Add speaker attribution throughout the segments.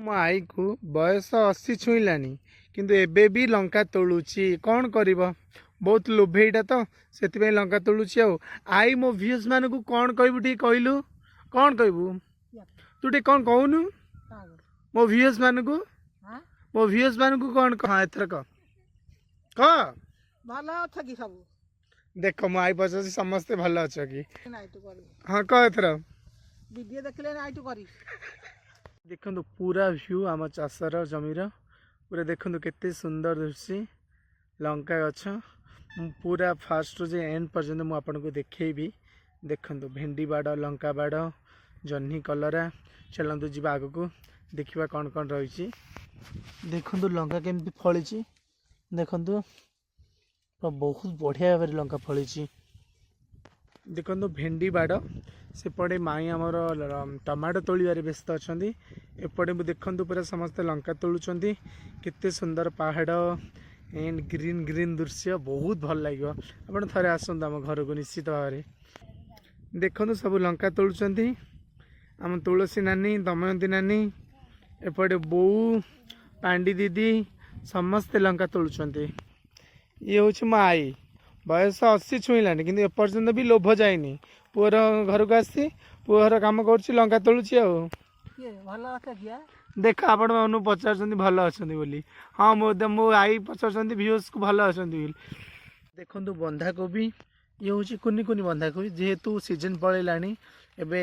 Speaker 1: ମୋ आई को बयस 80 छुईलानी किंतु एबे भी लंका तोलुची कौन करिबो बहुत लोभेईटा तो से लंका तोलुची आई मो व्यूज मान को कौन कहबू टी कहलु कौन कहबू तू टे कौन कहूनु मो व्यूज मान को कौन हाँ एथर कह
Speaker 2: भल अच्छा कि सब
Speaker 1: देख मो आई पचार समस्ते भल अच्छा कि हाँ कह एथर
Speaker 2: वीडियो देखले ना आइटू करी
Speaker 1: देखो पूरा व्यू आम चाषर जमीर पूरा देखो केते सुंदर दिशुची लंका गछ पूरा फास्ट जे एंड पर्यंत मुझे आपको देखी देखो भेंडी बाड़ लंका बाड़ जह्नी कलरा चलतु जी आग को देखा कौन कौन रही देखो लंका केमती फली देखु बहुत बढ़िया भाव लंका फली देखो भेंडी बाड़ सेपटे माई आमर टमाटो तोलिबारे व्यस्त अच्छा एपटे देखु पूरा समस्ते लंका तोलुंट केते सुंदर पहाड़ एंड ग्रीन ग्रीन दृश्य बहुत भल लगे आप थे आसतु आम घर को निश्चित भाव देखु सब लंका तोलुंट आम तुलसी नानी दमयंती नानी एपटे बो पांडी दीदी समस्ते लंका तोलुंट ये हूँ मो आई बयस 80 छुईलानी कि एपर्यंत भी लोभ जाइनी पुअर घर को आसी पुअ घर कम कर लंका तोलुची देख आपण मैंने पचार भल अच्छा बोली हाँ मो आई पचार व्यूज को भल अच्छा देखु बंधा कोबी ये हूँ कुनी कुनी बंधा कोबी जेहेतु सीजन पलैलानी एबे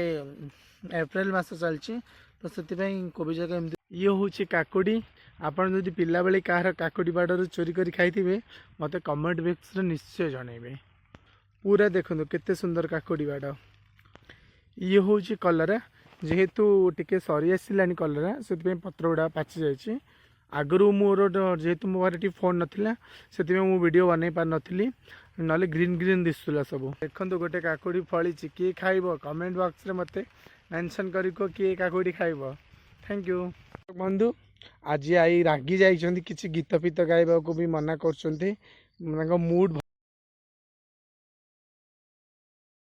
Speaker 1: एप्रिल मास चलती तो से कोबी जगह एमती ये हूँ काकुड़ी आपड़ जदि पिला बेले कहार काकुड़ी बाड़ चोरी कर खाई मत कमेंट बॉक्स निश्चय जनइबे पूरा देखो केते सुंदर काकुड़ी बाड़ ये हूँ कलरा जेहेतु टिके सरी आसानी कलरा से पत्र गुड़ा पाचि जाइए आगु मोर जेहेतु मो घर फोन नाला से वीडियो बनई पार नी ना ग्रीन ग्रीन दिशुला सब देखो गोटे काकुड़ी फली किए खाइब कमेंट बॉक्स रे मते मेंशन करिको किए काकुड़ी खाइब थैंक यू बंधु आज आई रागी जाइछन्ती किछि गीत फीत गाइबा को भी मना कर मूड